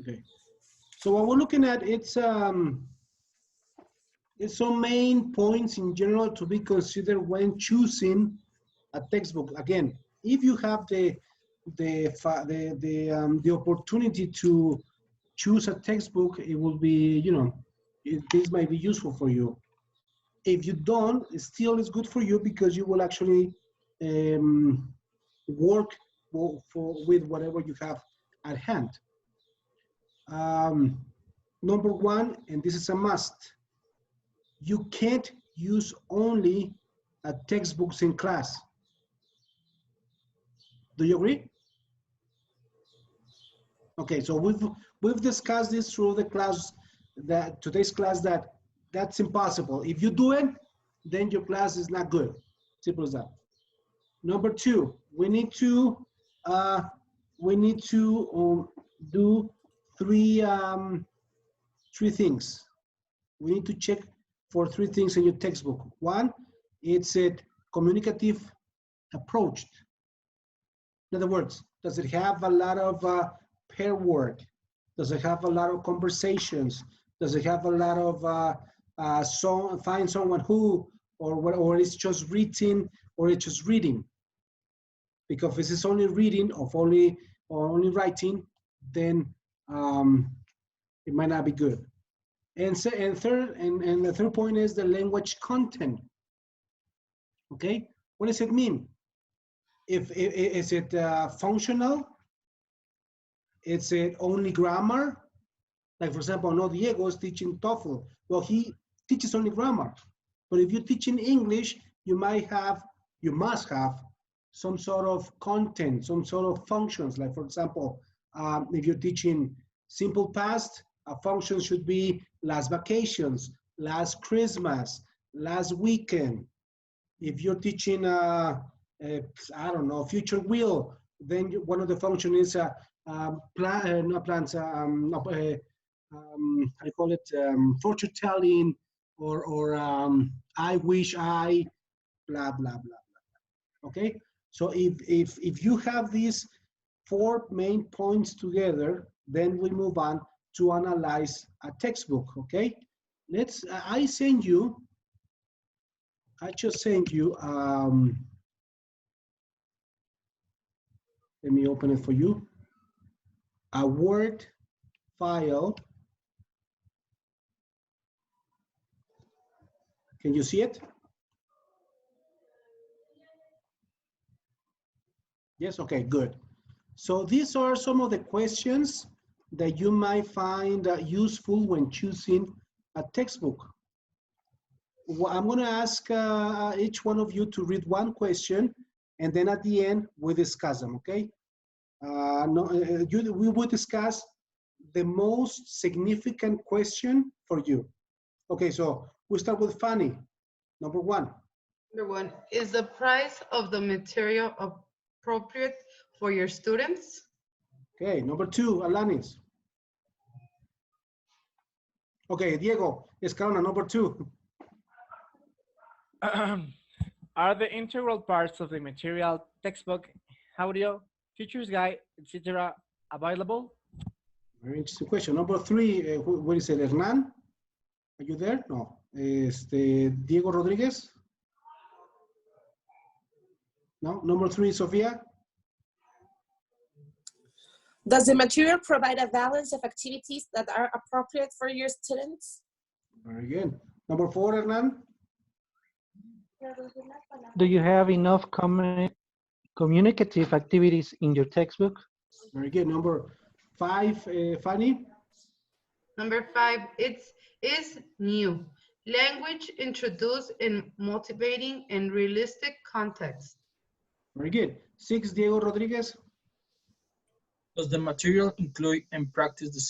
Okay. So what we're looking at, it's some main points in general to be considered when choosing a textbook. Again, if you have the opportunity to choose a textbook, it will be, you know, this might be useful for you. If you don't, it still is good for you because you will actually work with whatever you have at hand. Number one, and this is a must, you can't use only textbooks in class. Do you agree? Okay, so we've discussed this through the class, today's class, that's impossible. If you do it, then your class is not good. Simple as that. Number two, we need to do three things. We need to check for three things in your textbook. One, it's a communicative approach. In other words, does it have a lot of pair work? Does it have a lot of conversations? Does it have a lot of find someone who, or it's just reading, or it's just reading? Because if it's only reading or only writing, then it might not be good. And the third point is the language content. Okay, what does it mean? Is it functional? Is it only grammar? Like, for example, I know Diego is teaching TOEFL. Well, he teaches only grammar. But if you're teaching English, you must have some sort of content, some sort of functions. Like, for example, if you're teaching simple past, a function should be last vacations, last Christmas, last weekend. If you're teaching, I don't know, future will, then one of the functions is how do you call it, fortune telling, or I wish I, blah, blah, blah, blah. Okay? So if you have these four main points together, then we move on to analyze a textbook, okay? I just send you, let me open it for you, a Word file. Can you see it? Yes, okay, good. So these are some of the questions that you might find useful when choosing a textbook. Well, I'm gonna ask each one of you to read one question, and then at the end, we discuss them, okay? We will discuss the most significant question for you. Okay, so we start with Fanny, number one. Number one, is the price of the material appropriate for your students? Okay, number two, Alanis. Okay, Diego Escalona, number two. Are the integral parts of the material, textbook, audio, teacher's guide, etc. available? Very interesting question. Number three, what is it, Hernan? Are you there? No. Diego Rodriguez? No. Number three, Sofia? Does the material provide a balance of activities that are appropriate for your students? Very good. Number four, Hernan? Do you have enough communicative activities in your textbook? Very good. Number five, Fanny? Number five, is new. Language introduced in motivating and realistic context. Very good. Six, Diego Rodriguez? Does the material include and practice the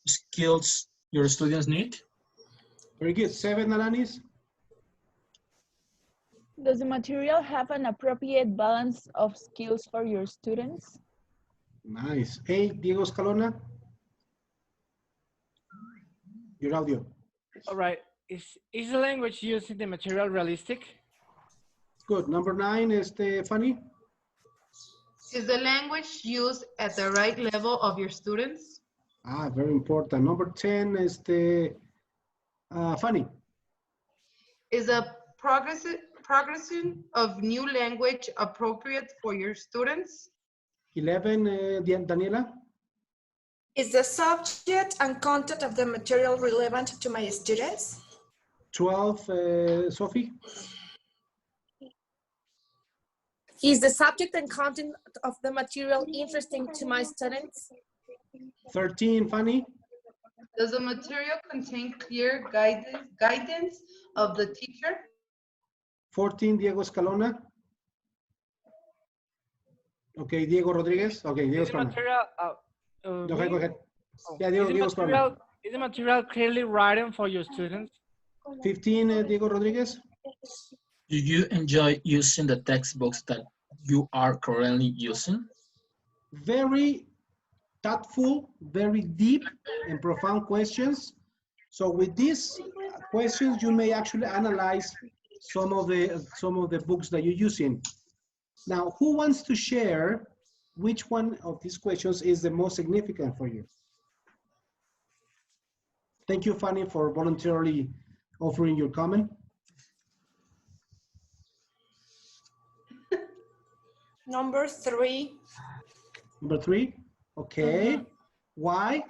skills your students need? Very good. Seven, Alanis? Does the material have an appropriate balance of skills for your students? Nice. Eight, Diego Escalona? Your audio. All right. Is the language used in the material realistic? Good. Number nine is Fanny? Is the language used at the right level of your students? Ah, very important. Number 10 is the funny. Is the progression of new language appropriate for your students? 11, Daniela. Is the subject and content of the material relevant to my students? 12, Sophie. Is the subject and content of the material interesting to my students? 13, Fanny. Does the material contain clear guidance of the teacher? 14, Diego Escalona. Okay, Diego Rodriguez. Okay, Diego Is the Escalona. material, Okay, go ahead. oh, Yeah, Diego, Diego Escalona. is the material clearly written for your students? 15, Diego Rodriguez. Do you enjoy using the textbooks that you are currently using? Very thoughtful, very deep and profound questions. So with these questions, you may actually analyze some of the books that you're using. Now, who wants to share which one of these questions is the most significant for you? Thank you, Fanny, for voluntarily offering your comment. Number 3. Number 3, okay. Why?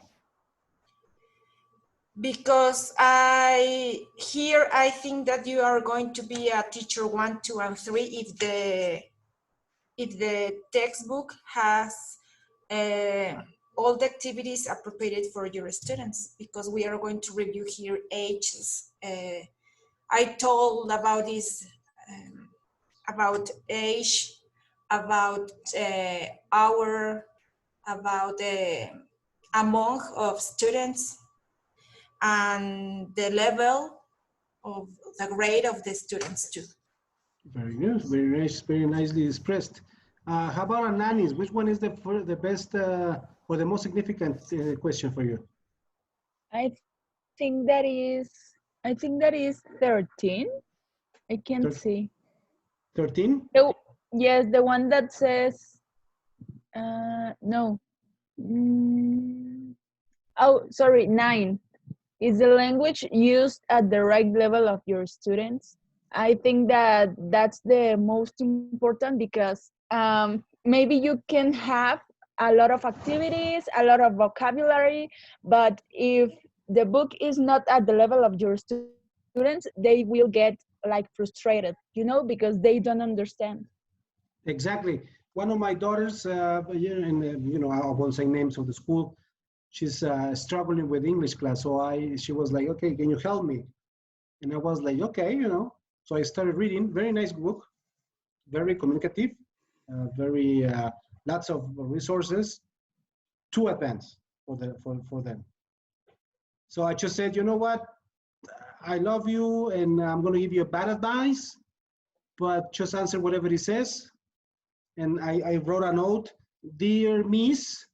Because I think that you are going to be a teacher 1, 2, and 3 if the textbook has all the activities appropriate for your students, because we are going to review here ages. I told about this, about age, about hour, about among of students, and the level of the grade of the students too. Very good, very nice, very nicely expressed. How about Ananis? Which one is the best or the most significant question for you? I think that is 13. I can't see. 13? Yes, the one that says no. Oh, sorry, 9. Is the language used at the right level of your students? I think that that's the most important, because maybe you can have a lot of activities, a lot of vocabulary, but if the book is not at the level of your students, they will get like frustrated, because they don't understand. Exactly. One of my daughters, I won't say names of the school, she's struggling with English class. So she was like, okay, can you help me? And I was like, okay, So I started reading, very nice book, very communicative, very lots of resources, too advanced for them. So I just said, you know what? I love you, and I'm going to give you a bad advice, but just answer whatever it says. And I wrote a note, dear Miss,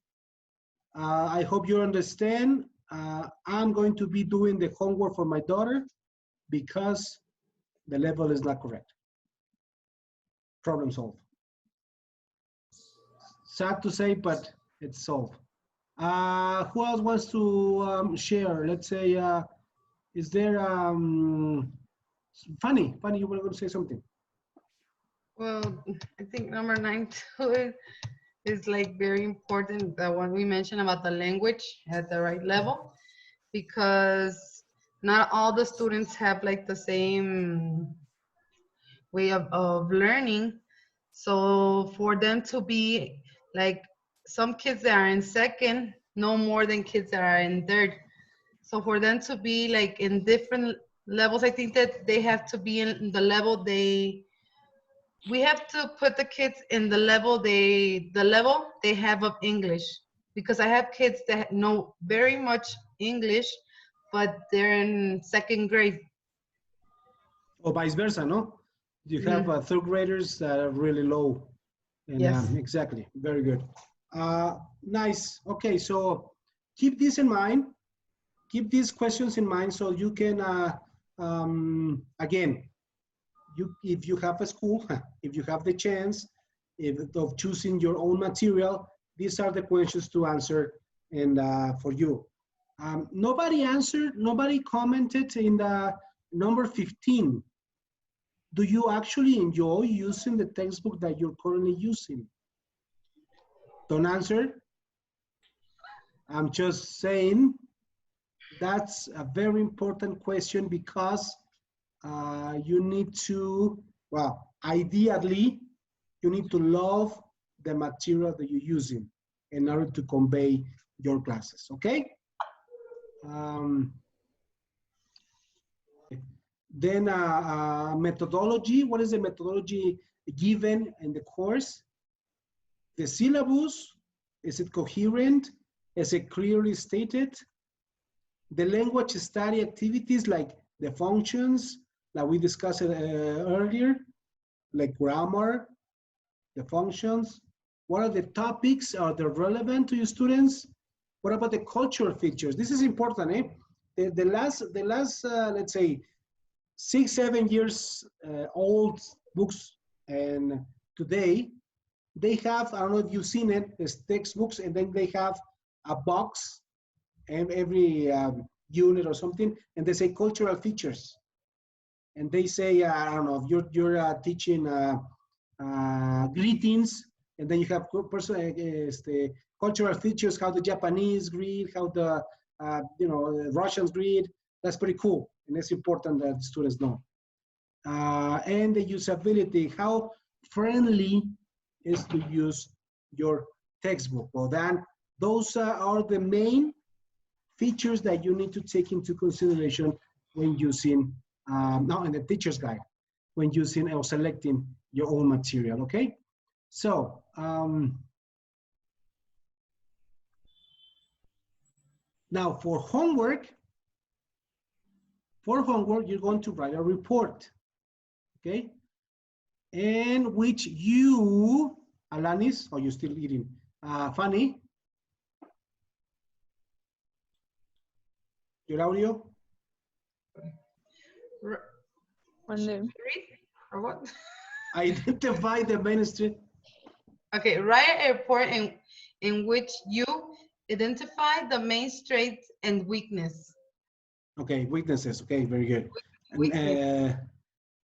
I hope you understand. I'm going to be doing the homework for my daughter because the level is not correct. Problem solved. Sad to say, but it's solved. Who else wants to share? Let's say, is there Fanny, you were going to say something. Well, I think number 9 too is like very important, the one we mentioned about the language at the right level, because not all the students have like the same way of learning. So for them to be like, some kids that are in second know more than kids that are in third. So for them to be like in different levels, I think that they have to be in the level we have to put the kids in the level they have of English, because I have kids that know very much English, but they're in second grade. Or vice versa, no? You have third graders that are really low. And, Yes. Exactly. Very good. Nice. Okay, so keep this in mind. Keep these questions in mind so you can, again, if you have a school, if you have the chance, of choosing your own material, these are the questions to answer and for you. Nobody answered, nobody commented in the number 15. Do you actually enjoy using the textbook that you're currently using? Don't answer. I'm just saying that's a very important question because you need to, well, ideally, you need to love the material that you're using in order to convey your classes, okay? Then methodology, what is the methodology given in the course? The syllabus, is it coherent? Is it clearly stated? The language study activities like the functions that we discussed earlier, like grammar, the functions. What are the topics? Are they relevant to your students? What about the cultural features? This is important, eh? The last let's say, 6-7 years old books and today, they have, I don't know if you've seen it, there's textbooks and then they have a box and every unit or something, and they say cultural features. And they say, I don't know, if you're teaching greetings, and then you have the cultural features, how the Japanese greet, how the Russians greet. That's pretty cool, and it's important that students know. And the usability, how friendly is to use your textbook. Well, then those are the main features that you need to take into consideration when using, now in the teacher's guide, when using or selecting your own material, okay? So, now for homework, you're going to write a report, okay? In which you, Alanis, are you still eating? Fanny? Your audio? Read or what? Identify the mainstream. Okay, write a report in which you identify the main strengths and weakness. Okay, weaknesses. Okay, very good. Weakness.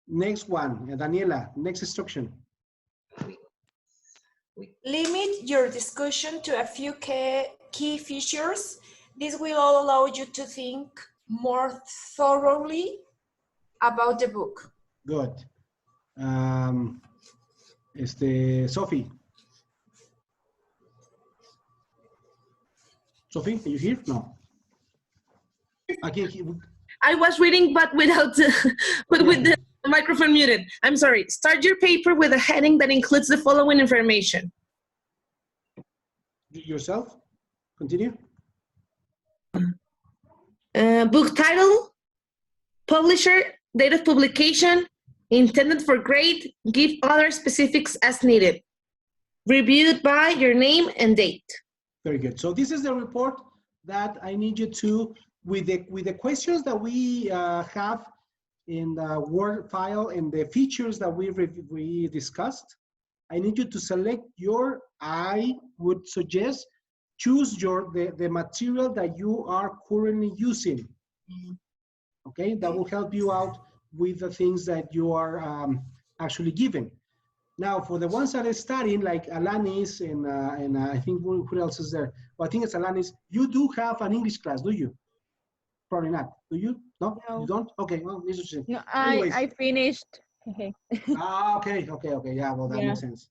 Next one, Daniela, next instruction. Limit your discussion to a few key features. This will allow you to think more thoroughly about the book. Good. Sophie. Sophie, can you hear? No. I can't hear. I was reading, but without, with the microphone muted. I'm sorry. Start your paper with a heading that includes the following information. Yourself? Continue. Book title, publisher, date of publication, intended for grade, give other specifics as needed. Reviewed by your name and date. Very good. So this is the report that I need you to, with the questions that we have in the Word file and the features that we discussed, I need you to select I would suggest, choose the material that you are currently using. Okay, that will help you out with the things that you are actually given. Now, for the ones that are studying, like Alanis and I think who else is there? Well, I think it's Alanis. You do have an English class, do you? Probably not. Do you? No, No. you don't? Okay, well, interesting. No, Anyways. I finished. Okay. Yeah, well, that makes sense.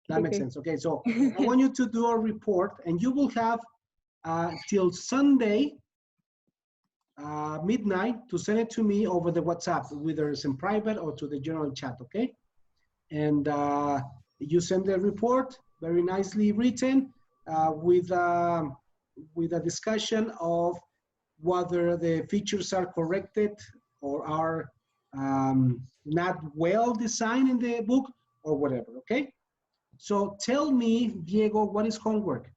That makes Okay. sense. Okay, so I want you to do a report, and you will have till Sunday midnight to send it to me over the WhatsApp, whether it's in private or to the general chat, okay? And you send the report, very nicely written, with a discussion of whether the features are corrected or are not well designed in the book or whatever, okay? So tell me, Diego, what is homework?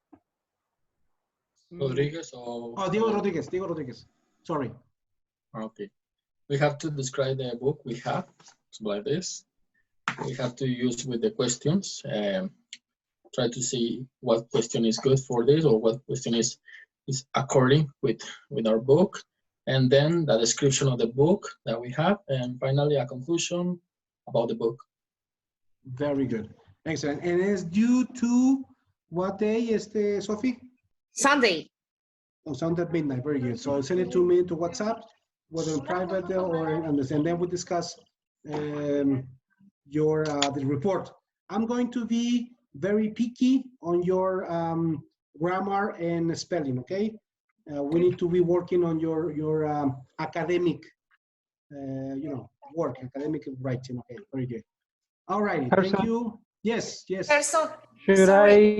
Rodriguez or? Oh, Diego Rodriguez, sorry. Okay. We have to describe the book we have, so like this. we have to use with the questions. Try to see what question is good for this or what question is according with our book. And then the description of the book that we have. And finally, a conclusion about the book. Very good. Excellent. And it's due to what day, Sophie? Sunday. On Sunday at midnight. Very good. So send it to me to WhatsApp, whether in private or and then we discuss your the report. I'm going to be very picky on your grammar and spelling. Okay. We need to be working on your academic, work, academic writing. Okay. Very good. All righty. Thank Person, you. Yes. Yes. Person, should sorry. I